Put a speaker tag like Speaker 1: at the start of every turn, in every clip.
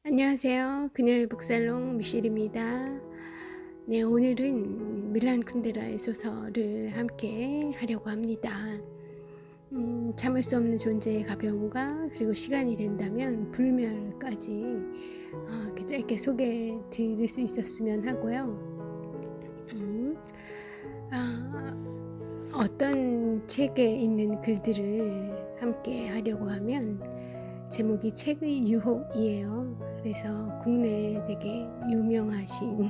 Speaker 1: 안녕하세요. 그녀의 북살롱 미셸입니다. 네, 오늘은 밀란 쿤데라의 소설을 함께 하려고 합니다. 참을 수 없는 존재의 가벼움과 그리고 시간이 된다면 불멸까지 이렇게 짧게 소개해 드릴 수 있었으면 하고요. 어떤 책에 있는 글들을 함께 하려고 하면 제목이 책의 유혹이에요. 그래서 국내에 되게 유명하신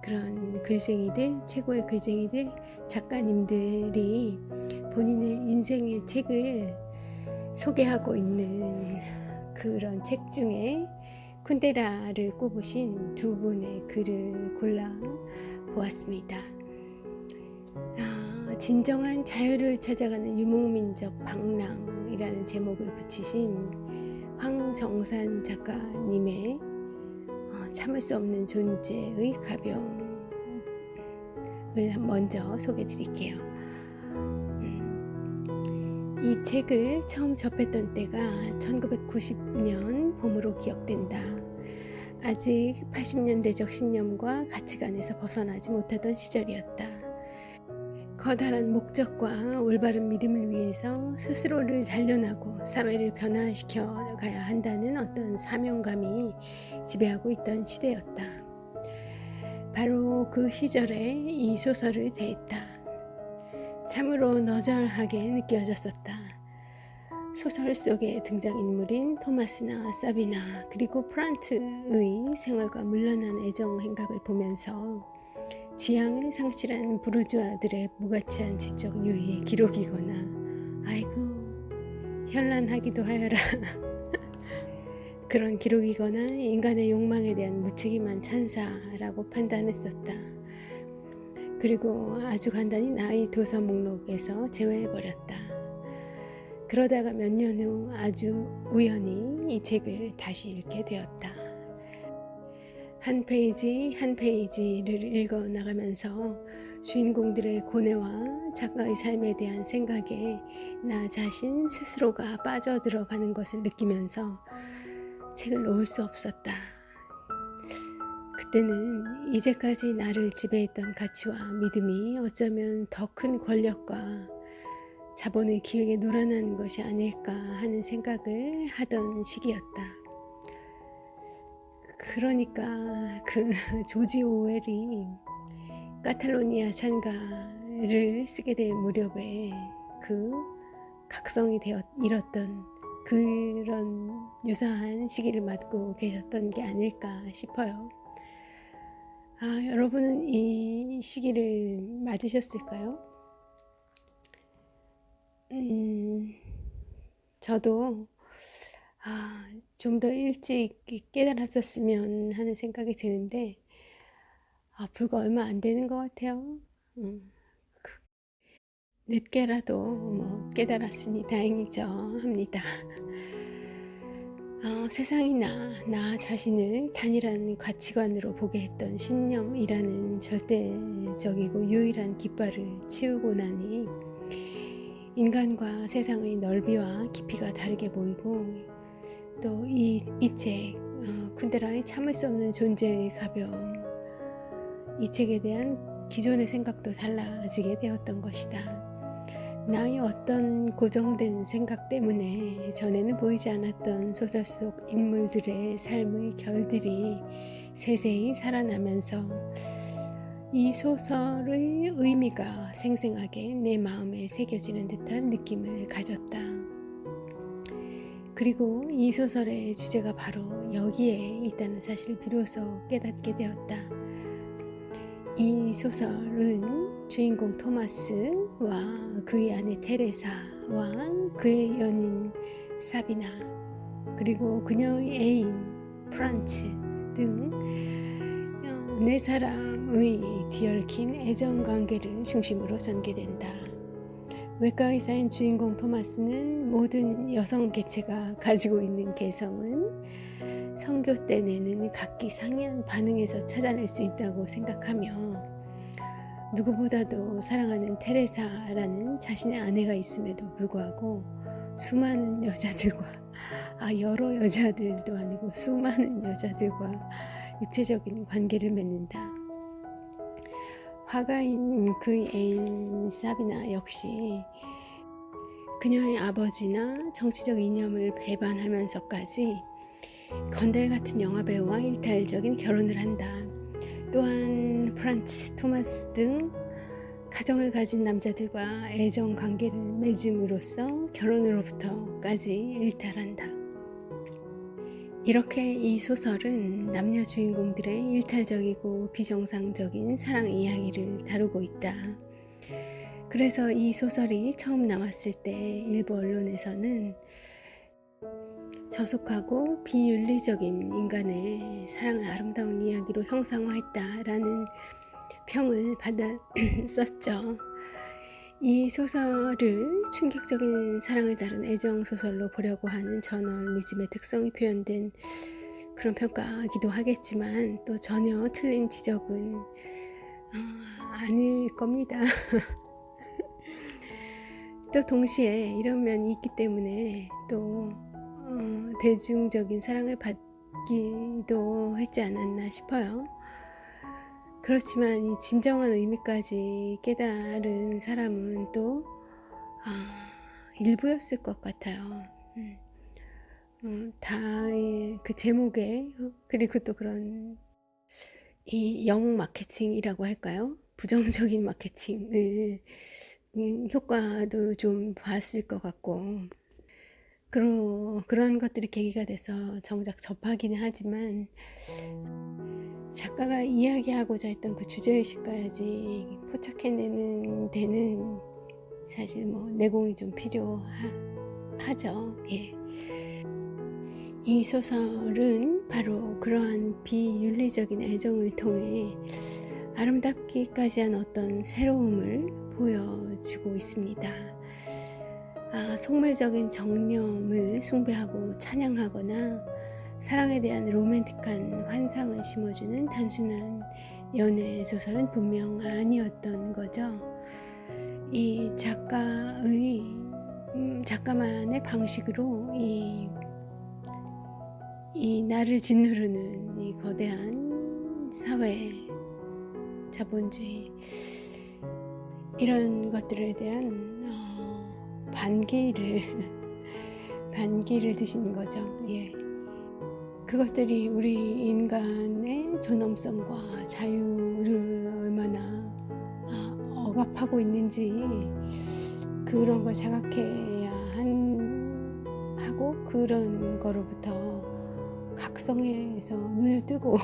Speaker 1: 그런 글쟁이들, 최고의 글쟁이들, 작가님들이 본인의 인생의 책을 소개하고 있는 그런 책 중에 쿤데라를 꼽으신 두 분의 글을 골라 보았습니다. 진정한 자유를 찾아가는 유목민적 방랑이라는 제목을 붙이신 황정산 작가님의 참을 수 없는 존재의 가벼움을 먼저 소개해 드릴게요. 이 책을 처음 접했던 때가 1990년 봄으로 기억된다. 아직 80년대적 신념과 가치관에서 벗어나지 못하던 시절이었다. 커다란 목적과 올바른 믿음을 위해서 스스로를 단련하고 사회를 변화시켜 가야 한다는 어떤 사명감이 지배하고 있던 시대였다. 바로 그 시절에 이 소설을 대했다. 참으로 너절하게 느껴졌었다. 소설 속의 등장인물인 토마스나 사비나 그리고 프란트의 생활과 문란한 애정 행각을 보면서 지향을 상실한 부르주아들의 무가치한 지적 유희의 기록이거나 아이고 현란하기도 하여라 그런 기록이거나 인간의 욕망에 대한 무책임한 찬사라고 판단했었다. 그리고 아주 간단히 나의 도서 목록에서 제외해버렸다. 그러다가 몇 년 후 아주 우연히 이 책을 다시 읽게 되었다. 한 페이지 한 페이지를 읽어 나가면서 주인공들의 고뇌와 작가의 삶에 대한 생각에 나 자신 스스로가 빠져들어가는 것을 느끼면서 책을 놓을 수 없었다. 그때는 이제까지 나를 지배했던 가치와 믿음이 어쩌면 더 큰 권력과 자본의 기획에 놀아나는 것이 아닐까 하는 생각을 하던 시기였다. 그러니까 그 조지 오웰이 카탈로니아 찬가를 쓰게 될 무렵에 그 각성이 잃었던 그런 유사한 시기를 맞고 계셨던 게 아닐까 싶어요. 여러분은 이 시기를 맞으셨을까요? 저도 좀 더 일찍 깨달았었으면 하는 생각이 드는데 불과 얼마 안 되는 것 같아요. 늦게라도 깨달았으니 다행이죠 합니다. 세상이나 나 자신을 단일한 가치관으로 보게 했던 신념이라는 절대적이고 유일한 깃발을 치우고 나니 인간과 세상의 넓이와 깊이가 다르게 보이고 또 이 책 쿤데라의 참을 수 없는 존재의 가벼움, 이 책에 대한 기존의 생각도 달라지게 되었던 것이다. 나의 어떤 고정된 생각 때문에 전에는 보이지 않았던 소설 속 인물들의 삶의 결들이 세세히 살아나면서 이 소설의 의미가 생생하게 내 마음에 새겨지는 듯한 느낌을 가졌다. 그리고 이 소설의 주제가 바로 여기에 있다는 사실을 비로소 깨닫게 되었다. 이 소설은 주인공 토마스와 그의 아내 테레사와 그의 연인 사비나 그리고 그녀의 애인 프란츠 등 네 사람의 뒤얽힌 애정관계를 중심으로 전개된다. 외과 의사인 주인공 토마스는 모든 여성 개체가 가지고 있는 개성은 성교 때 내는 각기 상이한 반응에서 찾아낼 수 있다고 생각하며 누구보다도 사랑하는 테레사라는 자신의 아내가 있음에도 불구하고 수많은 여자들과 여러 여자들도 아니고 수많은 여자들과 육체적인 관계를 맺는다. 화가인 그의 애인 사비나 역시 그녀의 아버지나 정치적 이념을 배반하면서까지 건달 같은 영화배우와 일탈적인 결혼을 한다. 또한 프란츠 토마스 등 가정을 가진 남자들과 애정 관계를 맺음으로써 결혼으로부터까지 일탈한다. 이렇게 이 소설은 남녀 주인공들의 일탈적이고 비정상적인 사랑 이야기를 다루고 있다. 그래서 이 소설이 처음 나왔을 때 일부 언론에서는 저속하고 비윤리적인 인간의 사랑을 아름다운 이야기로 형상화했다라는 평을 받았었죠. 이 소설을 충격적인 사랑을 다룬 애정 소설로 보려고 하는 저널리즘의 특성이 표현된 그런 평가이기도 하겠지만 또 전혀 틀린 지적은 아닐 겁니다. 또 동시에 이런 면이 있기 때문에 또 대중적인 사랑을 받기도 했지 않았나 싶어요. 그렇지만 이 진정한 의미까지 깨달은 사람은 또 일부였을 것 같아요. 다 그 제목에 그리고 또 그런 이 영 마케팅이라고 할까요? 부정적인 마케팅을 효과도 좀 봤을 것 같고 그런 것들이 계기가 돼서 정작 접하기는 하지만 작가가 이야기하고자 했던 그 주제의식까지 포착해내는 데는 사실 내공이 좀 필요하죠. 예. 이 소설은 바로 그러한 비윤리적인 애정을 통해 아름답기까지 한 어떤 새로움을 보여주고 있습니다. 속물적인 정념을 숭배하고 찬양하거나 사랑에 대한 로맨틱한 환상을 심어주는 단순한 연애 소설은 분명 아니었던 거죠. 이 작가만의 방식으로 이 나를 짓누르는 이 거대한 사회, 자본주의 이런 것들에 대한 반기를 드신 거죠. 예. 그것들이 우리 인간의 존엄성과 자유를 얼마나 억압하고 있는지 그런 걸 자각해야 하고 그런 거로부터 각성해서 눈을 뜨고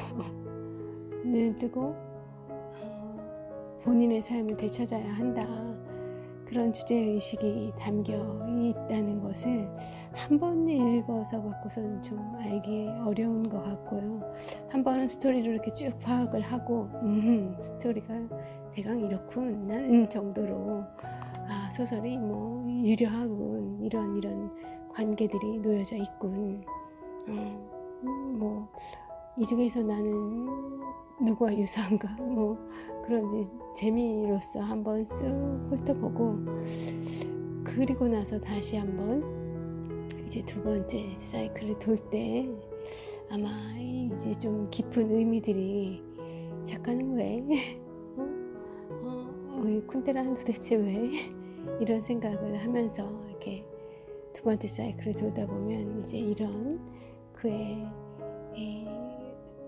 Speaker 1: 본인의 삶을 되찾아야 한다. 그런 주제의식이 담겨 있다는 것을 한 번 읽어서 갖고서는 좀 알기 어려운 것 같고요. 한 번은 스토리를 이렇게 쭉 파악을 하고 스토리가 대강 이렇군 하는 정도로 소설이 유려하군 이런 관계들이 놓여져 있군 이 중에서 나는 누구와 유사한가 그런 재미로서 한번 쑥 훑어보고 그리고 나서 다시 한번 이제 두 번째 사이클을 돌 때 아마 이제 좀 깊은 의미들이 작가는 왜 쿤데라는 도대체 왜 이런 생각을 하면서 이렇게 두 번째 사이클을 돌다 보면 이제 이런 그의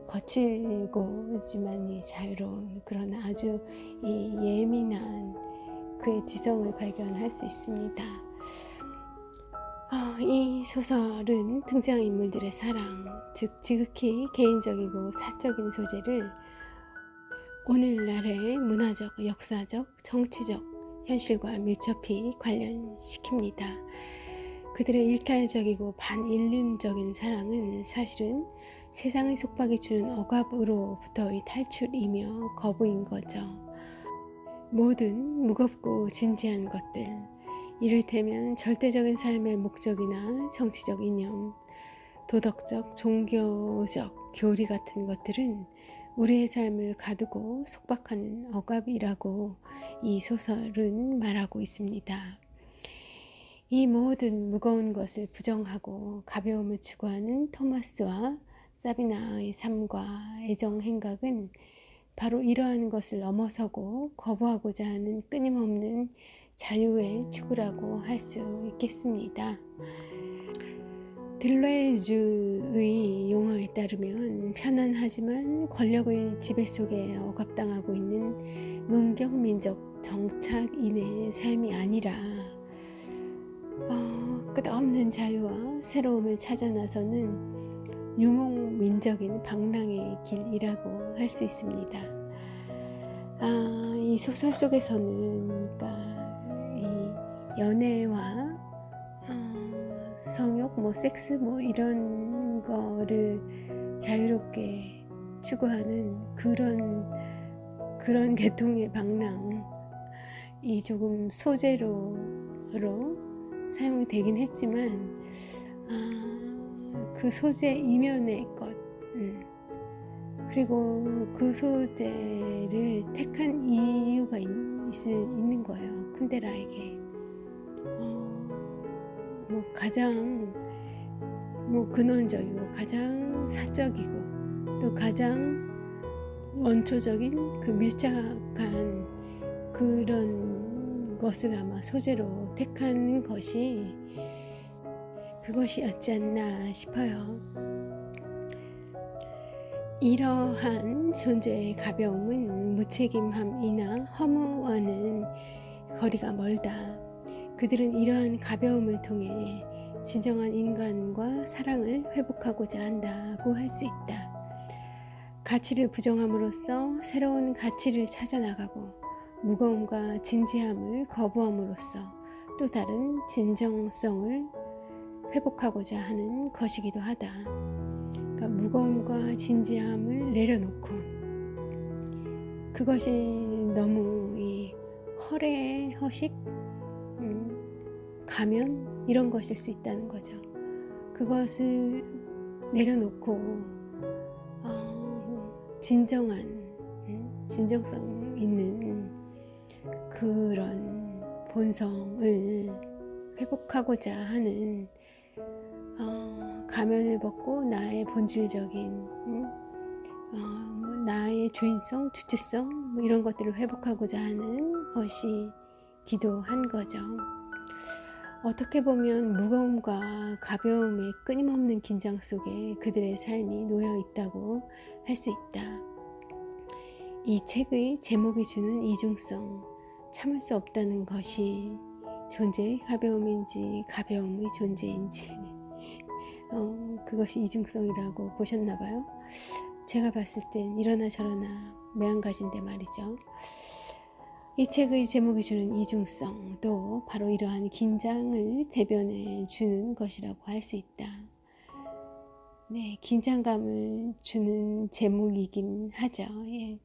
Speaker 1: 거칠고지만 자유로운 그런 아주 예민한 그의 지성을 발견할 수 있습니다. 이 소설은 등장인물들의 사랑, 즉 지극히 개인적이고 사적인 소재를 오늘날의 문화적, 역사적, 정치적 현실과 밀접히 관련시킵니다. 그들의 일탈적이고 반인륜적인 사랑은 사실은 세상의 속박이 주는 억압으로부터의 탈출이며 거부인 거죠. 모든 무겁고 진지한 것들, 이를테면 절대적인 삶의 목적이나 정치적 이념, 도덕적, 종교적 교리 같은 것들은 우리의 삶을 가두고 속박하는 억압이라고 이 소설은 말하고 있습니다. 이 모든 무거운 것을 부정하고 가벼움을 추구하는 토마스와 사비나의 삶과 애정 행각은 바로 이러한 것을 넘어서고 거부하고자 하는 끊임없는 자유의 추구라고 할 수 있겠습니다. 들레즈의 용어에 따르면 편안하지만 권력의 지배 속에 억압당하고 있는 농경민족 정착인의 삶이 아니라 끝없는 자유와 새로움을 찾아 나서는 유목민적인 방랑의 길이라고 할 수 있습니다. 이 소설 속에서는 이 연애와 성욕, 섹스 이런 거를 자유롭게 추구하는 그런 계통의 방랑이 조금 소재로 사용이 되긴 했지만 그 소재 이면의 것 그리고 그 소재를 택한 이유가 있는 거예요. 쿤데라에게 가장 근원적이고 가장 사적이고 또 가장 원초적인 그 밀착한 그런 것을 아마 소재로 택한 것이 그것이었지 않나 싶어요. 이러한 존재의 가벼움은 무책임함이나 허무와는 거리가 멀다. 그들은 이러한 가벼움을 통해 진정한 인간과 사랑을 회복하고자 한다고 할 수 있다. 가치를 부정함으로써 새로운 가치를 찾아나가고 무거움과 진지함을 거부함으로써 또 다른 진정성을 회복하고자 하는 것이기도 하다. 그러니까 무거움과 진지함을 내려놓고 그것이 너무 이 허례허식 가면 이런 것일 수 있다는 거죠. 그것을 내려놓고 진정한 진정성 있는 그런 본성을 회복하고자 하는 가면을 벗고 나의 본질적인 나의 주인성, 주체성 이런 것들을 회복하고자 하는 것이 기도한 거죠. 어떻게 보면 무거움과 가벼움의 끊임없는 긴장 속에 그들의 삶이 놓여 있다고 할 수 있다. 이 책의 제목이 주는 이중성, 참을 수 없다는 것이 존재의 가벼움인지 가벼움의 존재인지 그것이 이중성이라고 보셨나 봐요. 제가 봤을 땐 이러나 저러나 매한가지인데 말이죠. 이 책의 제목이 주는 이중성도 바로 이러한 긴장을 대변해 주는 것이라고 할 수 있다. 네, 긴장감을 주는 제목이긴 하죠. 예.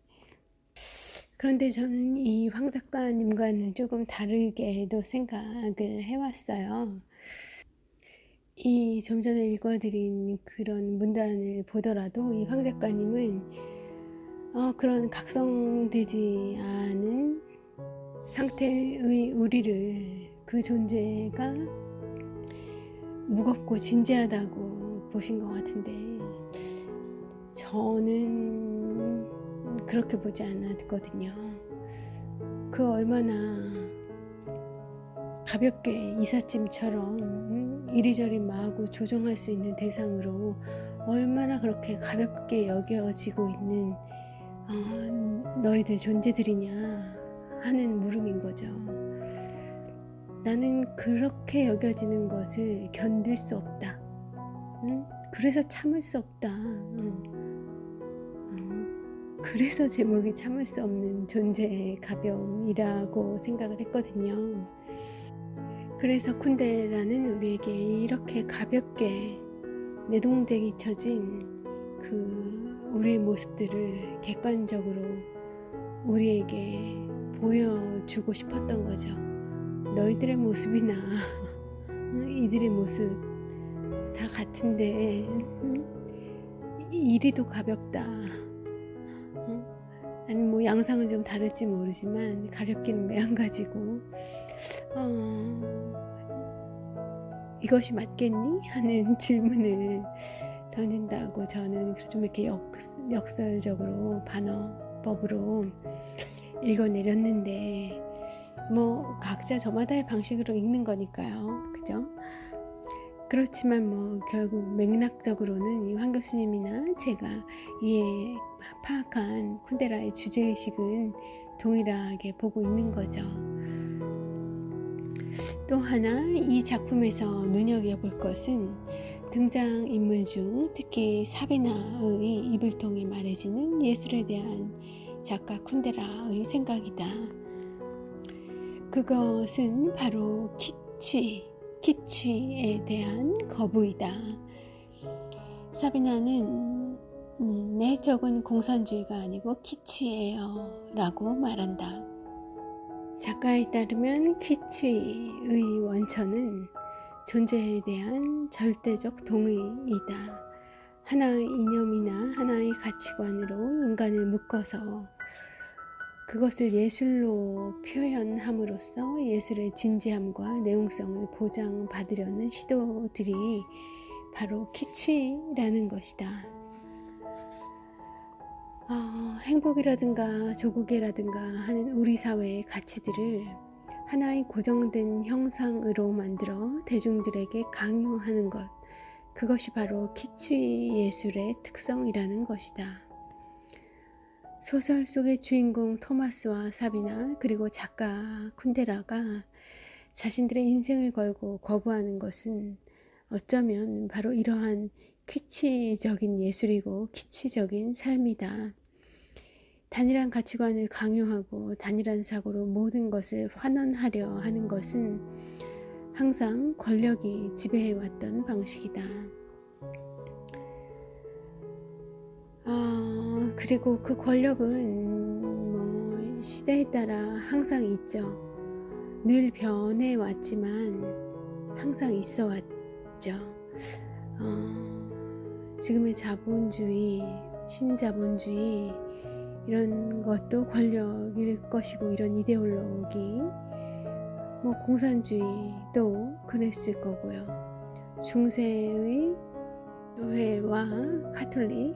Speaker 1: 그런데 저는 이 황 작가님과는 조금 다르게도 생각을 해왔어요. 이 좀 전에 읽어드린 그런 문단을 보더라도 이 황 작가님은 그런 각성되지 않은 상태의 우리를 그 존재가 무겁고 진지하다고 보신 것 같은데 저는 그렇게 보지 않았거든요. 그 얼마나 가볍게 이삿짐처럼 이리저리 마구 조종할 수 있는 대상으로 얼마나 그렇게 가볍게 여겨지고 있는 너희들 존재들이냐 하는 물음인 거죠. 나는 그렇게 여겨지는 것을 견딜 수 없다. 그래서 참을 수 없다. 그래서 제목이 참을 수 없는 존재의 가벼움이라고 생각을 했거든요. 그래서 쿤데라는 우리에게 이렇게 가볍게 내동댕이 쳐진 우리의 모습들을 객관적으로 우리에게 보여주고 싶었던 거죠. 너희들의 모습이나 이들의 모습 다 같은데 이리도 가볍다. 아니 양상은 좀 다를지 모르지만 가볍기는 매한가지고 이것이 맞겠니? 하는 질문을 던진다고 저는 좀 이렇게 역설적으로 반어법으로 읽어내렸는데 뭐 각자 저마다의 방식으로 읽는 거니까요. 그죠? 그렇지만 뭐 결국 맥락적으로는 이 황 교수님이나 제가 파악한 쿤데라의 주제의식은 동일하게 보고 있는 거죠. 또 하나 이 작품에서 눈여겨볼 것은 등장인물 중 특히 사비나의 입을 통해 말해지는 예술에 대한 작가 쿤데라의 생각이다. 그것은 바로 키취에 대한 거부이다. 사비나는 내 적은 공산주의가 아니고 키취예요 라고 말한다. 작가에 따르면 키취의 원천은 존재에 대한 절대적 동의이다. 하나의 이념이나 하나의 가치관으로 인간을 묶어서 그것을 예술로 표현함으로써 예술의 진지함과 내용성을 보장받으려는 시도들이 바로 키취라는 것이다. 행복이라든가 조국이라든가 하는 우리 사회의 가치들을 하나의 고정된 형상으로 만들어 대중들에게 강요하는 것, 그것이 바로 키취 예술의 특성이라는 것이다. 소설 속의 주인공 토마스와 사비나 그리고 작가 쿤데라가 자신들의 인생을 걸고 거부하는 것은 어쩌면 바로 이러한 키취적인 예술이고 키취적인 삶이다. 단일한 가치관을 강요하고 단일한 사고로 모든 것을 환원하려 하는 것은 항상 권력이 지배해왔던 방식이다. 그리고 그 권력은 시대에 따라 항상 있죠. 늘 변해왔지만 항상 있어 왔죠. 지금의 자본주의, 신자본주의 이런 것도 권력일 것이고 이런 이데올로기, 공산주의도 그랬을 거고요. 중세의 교회와 카톨릭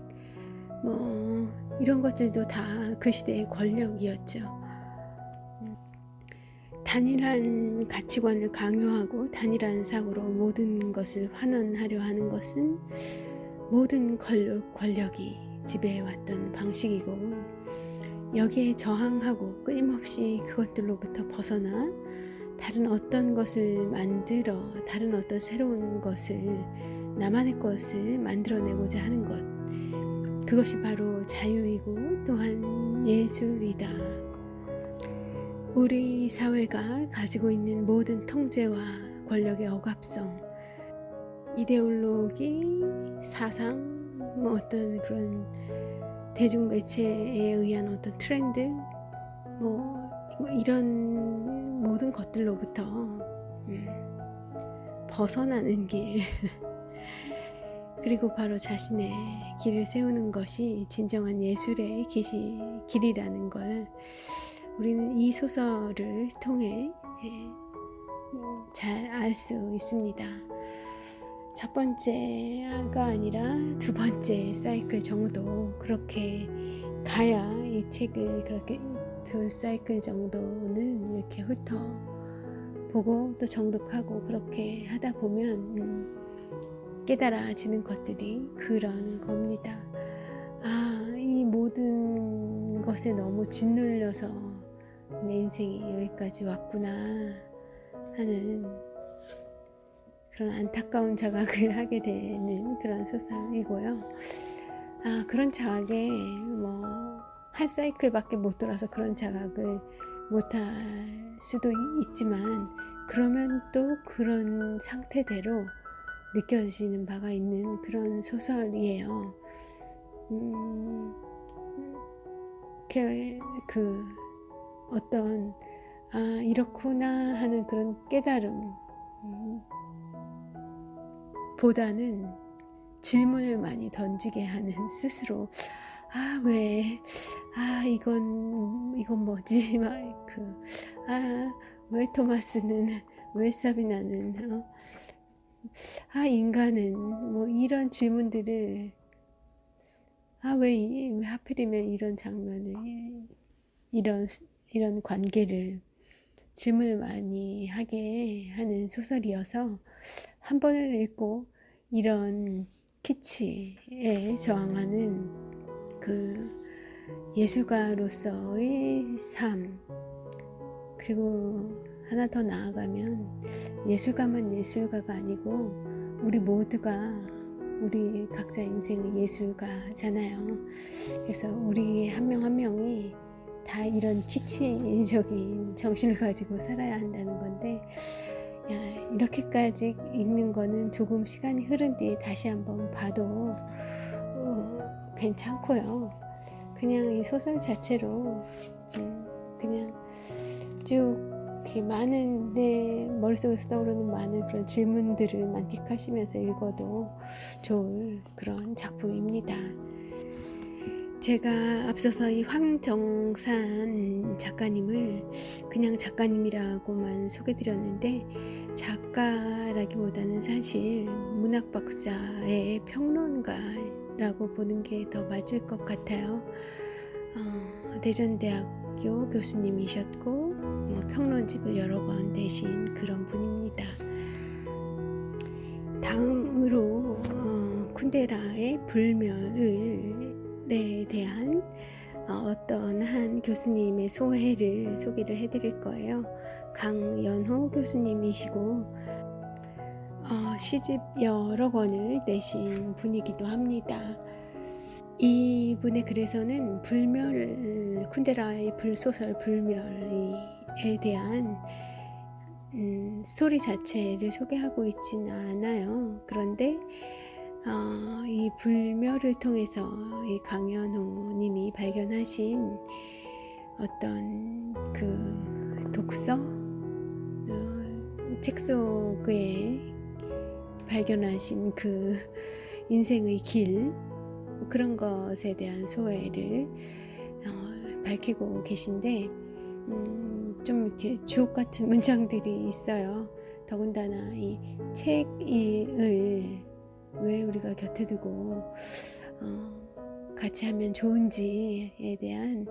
Speaker 1: 이런 것들도 다 그 시대의 권력이었죠. 단일한 가치관을 강요하고 단일한 사고로 모든 것을 환원하려 하는 것은 모든 권력이 지배해왔던 방식이고, 여기에 저항하고 끊임없이 그것들로부터 벗어나 다른 어떤 것을 만들어 다른 어떤 새로운 것을, 나만의 것을 만들어내고자 하는 것, 그것이 바로 자유이고 또한 예술이다. 우리 사회가 가지고 있는 모든 통제와 권력의 억압성, 이데올로기, 사상, 어떤 그런 대중매체에 의한 어떤 트렌드, 이런 모든 것들로부터 벗어나는 길 그리고 바로 자신의 길을 세우는 것이 진정한 예술의 길이라는 걸 우리는 이 소설을 통해 잘 알 수 있습니다. 첫 번째가 아니라 두 번째 사이클 정도 그렇게 가야 이 책을 그렇게 두 사이클 정도는 이렇게 훑어보고 또 정독하고 그렇게 하다 보면 깨달아지는 것들이 그런 겁니다. 이 모든 것에 너무 짓눌려서 내 인생이 여기까지 왔구나 하는 그런 안타까운 자각을 하게 되는 그런 소설이고요. 그런 자각에 한 사이클밖에 못 돌아서 그런 자각을 못할 수도 있지만, 그러면 또 그런 상태대로 느껴지는 바가 있는 그런 소설이에요. 어떤 이렇구나 하는 그런 깨달음 보다는 질문을 많이 던지게 하는, 스스로 이건 뭐지? 왜 토마스는, 왜 사비나는 인간은 뭐 이런 질문들을 왜 하필이면 이런 장면을 이런 이런 관계를 질문을 많이 하게 하는 소설이어서 한 번을 읽고 이런 키치에 저항하는 그 예술가로서의 삶, 그리고 하나 더 나아가면 예술가만 예술가가 아니고 우리 모두가 우리 각자 인생의 예술가잖아요. 그래서 우리 한 명 한 명이 다 이런 키치적인 정신을 가지고 살아야 한다는 건데, 이렇게까지 읽는 거는 조금 시간이 흐른 뒤에 다시 한번 봐도 괜찮고요. 그냥 이 소설 자체로 그냥 쭉 이렇게 많은 내 머릿속에서 떠오르는 많은 그런 질문들을 만끽하시면서 읽어도 좋을 그런 작품입니다. 제가 앞서서 이 황정산 작가님을 그냥 작가님이라고만 소개드렸는데, 작가라기보다는 사실 문학 박사의 평론가라고 보는 게 더 맞을 것 같아요. 대전대학교 교수님이셨고 평론집을 여러 번 내신 그런 분입니다. 다음으로 쿤데라의 불멸에 대한 어떤 한 교수님의 소회를 소개를 해드릴 거예요. 강연호 교수님이시고 시집 여러 권을 내신 분이기도 합니다. 이분의 글에서는 쿤데라의 불소설 불멸에 대한 스토리 자체를 소개하고 있지는 않아요. 그런데 이 불멸을 통해서 이 강연호 님이 발견하신 어떤 그 독서, 책 속에 발견하신 그 인생의 길, 그런 것에 대한 소회를 밝히고 계신데, 좀 이렇게 주옥 같은 문장들이 있어요. 더군다나 이 책을 왜 우리가 곁에 두고 같이 하면 좋은지에 대한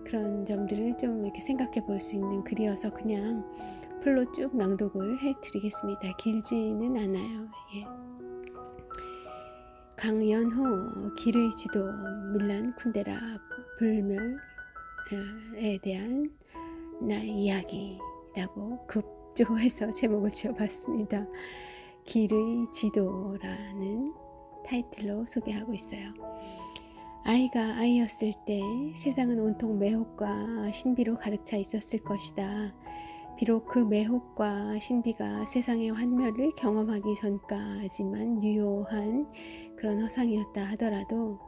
Speaker 1: 그런 점들을 좀 이렇게 생각해 볼 수 있는 글이어서 그냥 풀로 쭉 낭독을 해 드리겠습니다. 길지는 않아요. 강연호 길의 지도 밀란 쿤데라 불멸에 대한 나의 이야기라고 급조해서 제목을 지어봤습니다. 길의 지도라는 타이틀로 소개하고 있어요. 아이가 아이였을 때 세상은 온통 매혹과 신비로 가득 차 있었을 것이다. 비록 그 매혹과 신비가 세상의 환멸을 경험하기 전까지만 유효한 그런 허상이었다 하더라도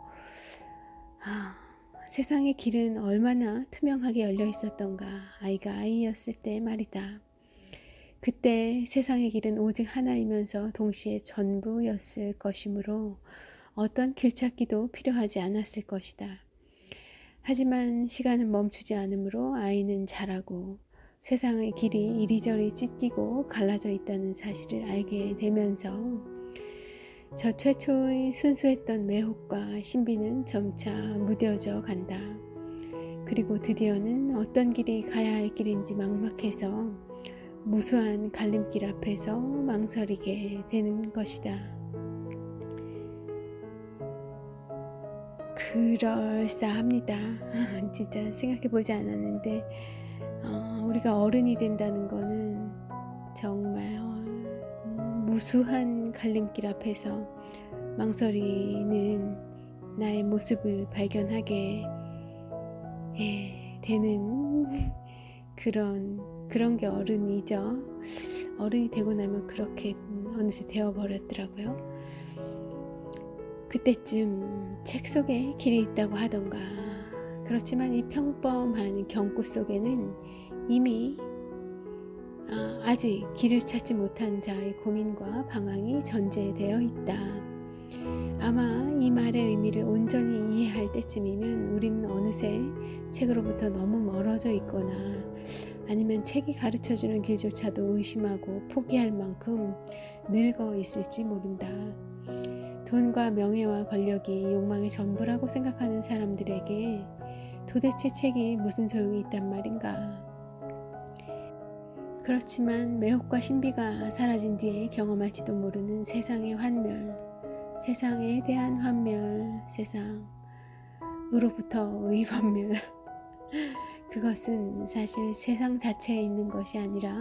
Speaker 1: 세상의 길은 얼마나 투명하게 열려 있었던가. 아이가 아이였을 때 말이다. 그때 세상의 길은 오직 하나이면서 동시에 전부였을 것이므로 어떤 길찾기도 필요하지 않았을 것이다. 하지만 시간은 멈추지 않으므로 아이는 자라고 세상의 길이 이리저리 찢기고 갈라져 있다는 사실을 알게 되면서 저 최초의 순수했던 매혹과 신비는 점차 무뎌져 간다. 그리고 드디어는 어떤 길이 가야 할 길인지 막막해서 무수한 갈림길 앞에서 망설이게 되는 것이다. 그럴싸합니다. 진짜 생각해보지 않았는데 우리가 어른이 된다는 거는 정말 무수한 갈림길 앞에서 망설이는 나의 모습을 발견하게 되는 그런 게 어른이죠. 어른이 되고 나면 그렇게 어느새 되어버렸더라고요. 그때쯤 책 속에 길이 있다고 하던가. 그렇지만 이 평범한 경구 속에는 이미 아직 길을 찾지 못한 자의 고민과 방황이 전제되어 있다. 아마 이 말의 의미를 온전히 이해할 때쯤이면 우리는 어느새 책으로부터 너무 멀어져 있거나 아니면 책이 가르쳐주는 길조차도 의심하고 포기할 만큼 늙어 있을지 모른다. 돈과 명예와 권력이 욕망의 전부라고 생각하는 사람들에게 도대체 책이 무슨 소용이 있단 말인가. 그렇지만 매혹과 신비가 사라진 뒤에 경험할지도 모르는 세상의 환멸, 세상에 대한 환멸, 세상으로부터의 환멸, 그것은 사실 세상 자체에 있는 것이 아니라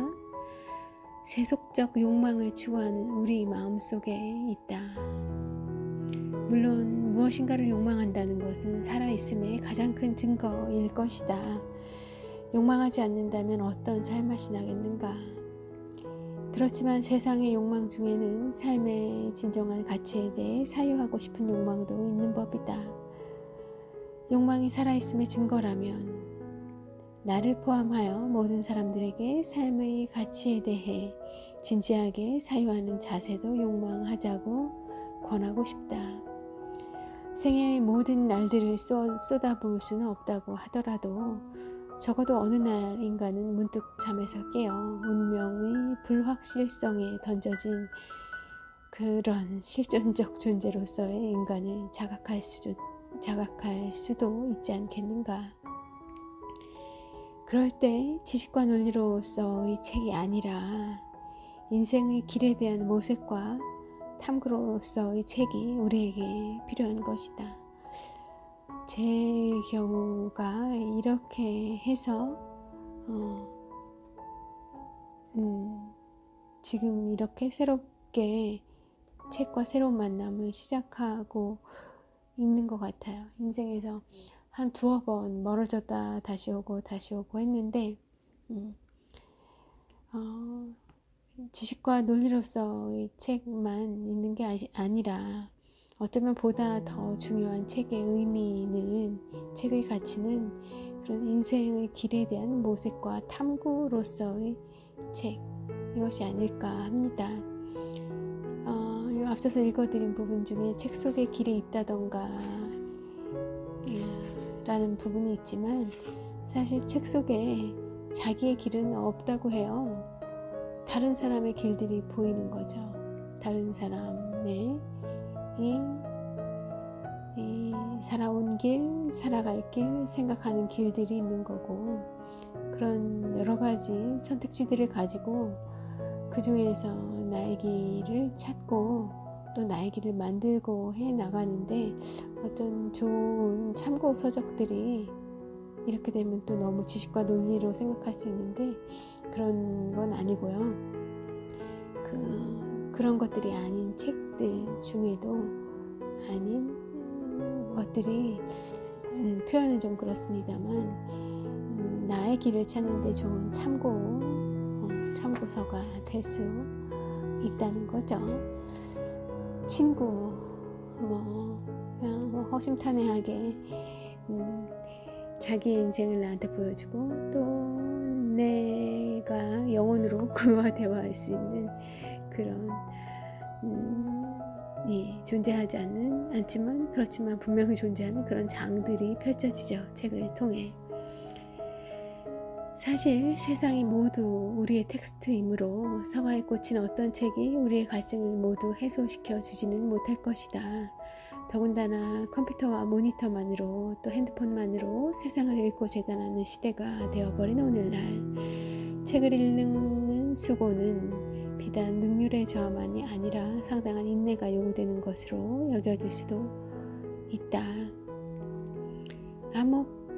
Speaker 1: 세속적 욕망을 추구하는 우리 마음속에 있다. 물론 무엇인가를 욕망한다는 것은 살아있음의 가장 큰 증거일 것이다. 욕망하지 않는다면 어떤 삶맛이 나겠는가. 그렇지만 세상의 욕망 중에는 삶의 진정한 가치에 대해 사유하고 싶은 욕망도 있는 법이다. 욕망이 살아있음의 증거라면 나를 포함하여 모든 사람들에게 삶의 가치에 대해 진지하게 사유하는 자세도 욕망하자고 권하고 싶다. 생애의 모든 날들을 쏟아부을 수는 없다고 하더라도 적어도 어느 날 인간은 문득 잠에서 깨어 운명의 불확실성에 던져진 그런 실존적 존재로서의 인간을 자각할 수도 있지 않겠는가. 그럴 때 지식과 논리로서의 책이 아니라 인생의 길에 대한 모색과 탐구로서의 책이 우리에게 필요한 것이다. 제 경우가 이렇게 해서 지금 이렇게 새롭게 책과 새로운 만남을 시작하고 있는 것 같아요. 인생에서 한 두어 번 멀어졌다 다시 오고 했는데 지식과 논리로서의 책만 있는 게 아니라 어쩌면 보다 더 중요한 책의 의미는, 책의 가치는 그런 인생의 길에 대한 모색과 탐구로서의 책, 이것이 아닐까 합니다. 앞서서 읽어드린 부분 중에 책 속에 길이 있다던가 라는 부분이 있지만 사실 책 속에 자기의 길은 없다고 해요. 다른 사람의 길들이 보이는 거죠. 다른 사람의 이 살아온 길, 살아갈 길, 생각하는 길들이 있는 거고, 그런 여러 가지 선택지들을 가지고 그 중에서 나의 길을 찾고 또 나의 길을 만들고 해 나가는데, 어떤 좋은 참고 서적들이 이렇게 되면 또 너무 지식과 논리로 생각할 수 있는데 그런 건 아니고요. 그런 것들이 아닌 책들 중에도 아닌 것들이 표현은 좀 그렇습니다만 나의 길을 찾는 데 좋은 참고서가 될 수 있다는 거죠. 친구 그냥 허심탄회하게 자기의 인생을 나한테 보여주고 또 내가 영혼으로 그와 대화할 수 있는 그런 존재하지 않지만 그렇지만 분명히 존재하는 그런 장들이 펼쳐지죠. 책을 통해. 사실 세상이 모두 우리의 텍스트이므로 서가에 꽂힌 어떤 책이 우리의 갈증을 모두 해소시켜 주지는 못할 것이다. 더군다나 컴퓨터와 모니터만으로 또 핸드폰만으로 세상을 읽고 재단하는 시대가 되어버린 오늘날 책을 읽는 수고는 비단 능률의 저하만이 아니라 상당한 인내가 요구되는 것으로 여겨질 수도 있다.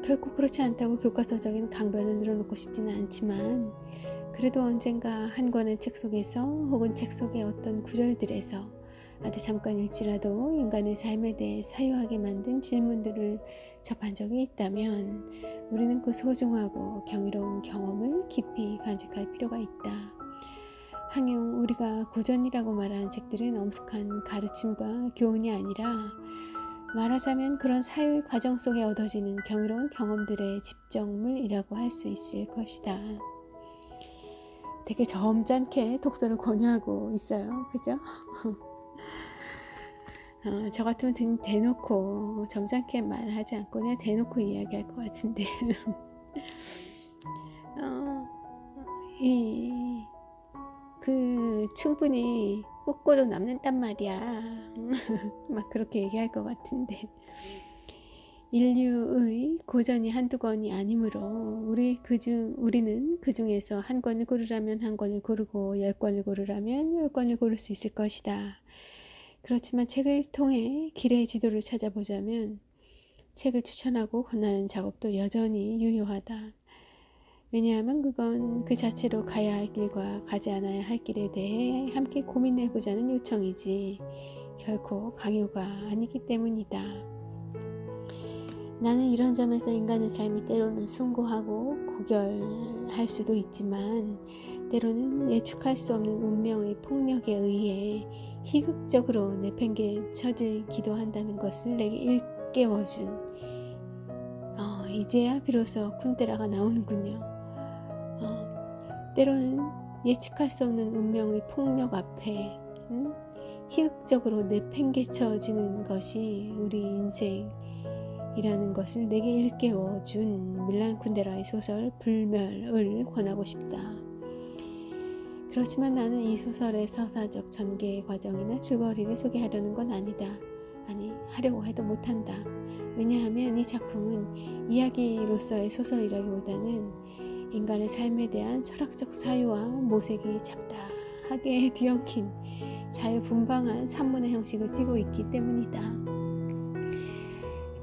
Speaker 1: 결코 그렇지 않다고 교과서적인 강변을 늘어놓고 싶지는 않지만 그래도 언젠가 한 권의 책 속에서 혹은 책 속의 어떤 구절들에서 아주 잠깐일지라도 인간의 삶에 대해 사유하게 만든 질문들을 접한 적이 있다면 우리는 그 소중하고 경이로운 경험을 깊이 간직할 필요가 있다. 항용 우리가 고전이라고 말하는 책들은 엄숙한 가르침과 교훈이 아니라 말하자면 그런 사유의 과정 속에 얻어지는 경이로운 경험들의 집정물이라고 할 수 있을 것이다. 되게 점잖게 독서를 권유하고 있어요. 그죠? 저 같으면 대놓고 점잖게 말하지 않고 그냥 대놓고 이야기할 것 같은데 충분히 뽑고도 남는단 말이야. 막 그렇게 얘기할 것 같은데, 인류의 고전이 한두 권이 아니므로 우리는 그 중에서 한 권을 고르라면 한 권을 고르고 10권을 고르라면 10권을 고를 수 있을 것이다. 그렇지만 책을 통해 길의 지도를 찾아보자면 책을 추천하고 권하는 작업도 여전히 유효하다. 왜냐하면 그건 그 자체로 가야 할 길과 가지 않아야 할 길에 대해 함께 고민해보자는 요청이지 결코 강요가 아니기 때문이다. 나는 이런 점에서 인간의 삶이 때로는 숭고하고 고결할 수도 있지만 때로는 예측할 수 없는 운명의 폭력에 의해 희극적으로 내팽개쳐지기도 한다는 것을 내게 일깨워준 이제야 비로소 쿤데라가 나오는군요. 때로는 예측할 수 없는 운명의 폭력 앞에 희극적으로 내팽개쳐지는 것이 우리 인생이라는 것을 내게 일깨워준 밀란 쿤데라의 소설 불멸을 권하고 싶다. 그렇지만 나는 이 소설의 서사적 전개 과정이나 줄거리를 소개하려는 건 아니다. 아니, 하려고 해도 못한다. 왜냐하면 이 작품은 이야기로서의 소설이라기보다는 인간의 삶에 대한 철학적 사유와 모색이 잡다하게 뒤엉킨 자유분방한 산문의 형식을 띠고 있기 때문이다.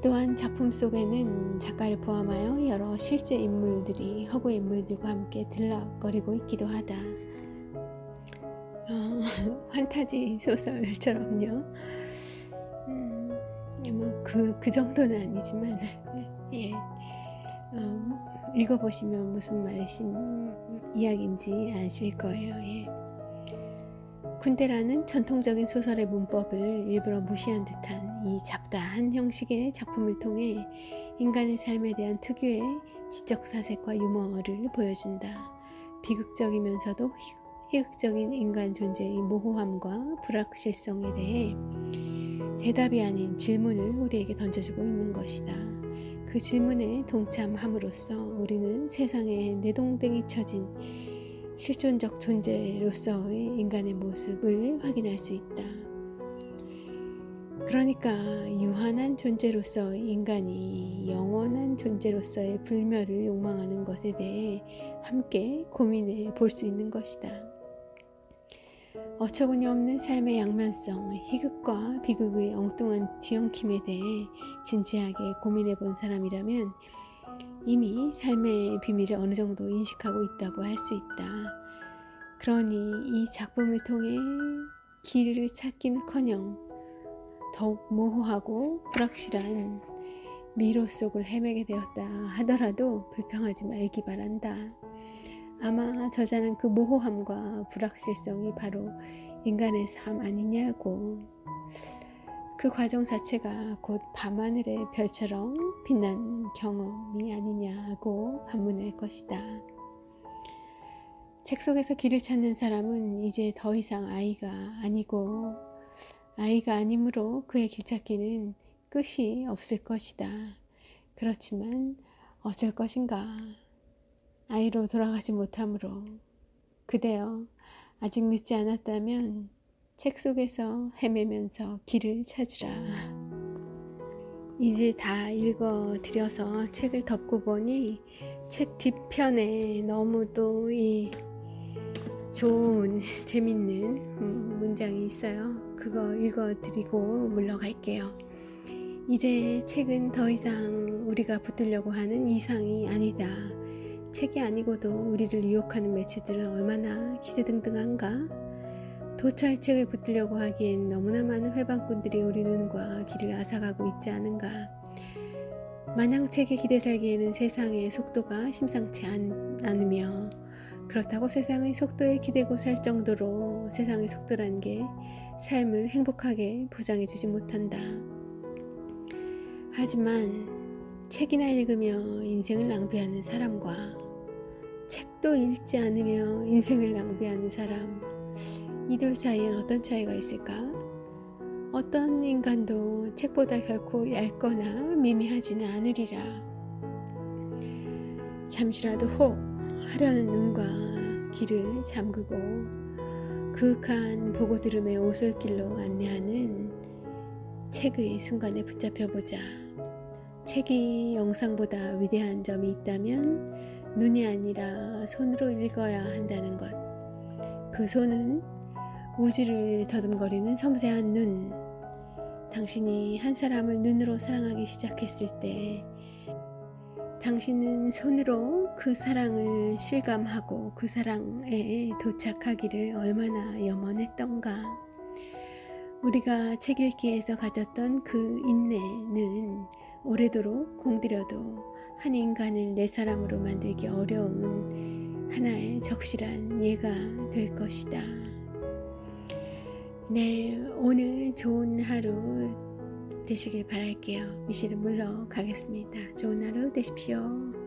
Speaker 1: 또한 작품 속에는 작가를 포함하여 여러 실제 인물들이 허구의 인물들과 함께 들락거리고 있기도 하다. 판타지 소설처럼요. 그 정도는 아니지만 예. 읽어보시면 무슨 이야기인지 아실 거예요. 예. 쿤데라는 전통적인 소설의 문법을 일부러 무시한 듯한 이 잡다한 형식의 작품을 통해 인간의 삶에 대한 특유의 지적 사색과 유머를 보여준다. 비극적이면서도 희극적인 인간 존재의 모호함과 불확실성에 대해 대답이 아닌 질문을 우리에게 던져주고 있는 것이다. 그 질문에 동참함으로써 우리는 세상에 내동댕이 쳐진 실존적 존재로서의 인간의 모습을 확인할 수 있다. 그러니까 유한한 존재로서 인간이 영원한 존재로서의 불멸을 욕망하는 것에 대해 함께 고민해 볼 수 있는 것이다. 어처구니 없는 삶의 양면성, 희극과 비극의 엉뚱한 뒤엉킴에 대해 진지하게 고민해 본 사람이라면 이미 삶의 비밀을 어느 정도 인식하고 있다고 할 수 있다. 그러니 이 작품을 통해 길을 찾기는커녕 더욱 모호하고 불확실한 미로 속을 헤매게 되었다 하더라도 불평하지 말기 바란다. 아마 저자는 그 모호함과 불확실성이 바로 인간의 삶 아니냐고, 그 과정 자체가 곧 밤하늘의 별처럼 빛나는 경험이 아니냐고 반문할 것이다. 책 속에서 길을 찾는 사람은 이제 더 이상 아이가 아니고 아이가 아니므로 그의 길찾기는 끝이 없을 것이다. 그렇지만 어쩔 것인가. 아이로 돌아가지 못하므로 그대여 아직 늦지 않았다면 책 속에서 헤매면서 길을 찾으라. 이제 다 읽어드려서 책을 덮고 보니 책 뒤편에 너무도 이 좋은 재밌는 문장이 있어요. 그거 읽어드리고 물러갈게요. 이제 책은 더 이상 우리가 붙들려고 하는 이상이 아니다. 책이 아니고도 우리를 유혹하는 매체들은 얼마나 기세등등한가? 도처에 책을 붙들려고 하기엔 너무나 많은 회방꾼들이 우리 눈과 길을 앗아가고 있지 않은가? 마냥 책에 기대 살기에는 세상의 속도가 심상치 않으며 그렇다고 세상의 속도에 기대고 살 정도로 세상의 속도란 게 삶을 행복하게 보장해주지 못한다. 하지만 책이나 읽으며 인생을 낭비하는 사람과 책도 읽지 않으며 인생을 낭비하는 사람, 이 둘 사이엔 어떤 차이가 있을까? 어떤 인간도 책보다 결코 얇거나 미미하지는 않으리라. 잠시라도 혹 하려는 눈과 귀를 잠그고 그윽한 보고 들음의 오솔길로 안내하는 책의 순간에 붙잡혀보자. 책이 영상보다 위대한 점이 있다면 눈이 아니라 손으로 읽어야 한다는 것. 그 손은 우주를 더듬거리는 섬세한 눈. 당신이 한 사람을 눈으로 사랑하기 시작했을 때 당신은 손으로 그 사랑을 실감하고 그 사랑에 도착하기를 얼마나 염원했던가. 우리가 책 읽기에서 가졌던 그 인내는 오래도록 공들여도 한 인간을 내 사람으로 만들기 어려운 하나의 적실한 예가 될 것이다. 네, 오늘 좋은 하루 되시길 바랄게요. 미실은 물러가겠습니다. 좋은 하루 되십시오.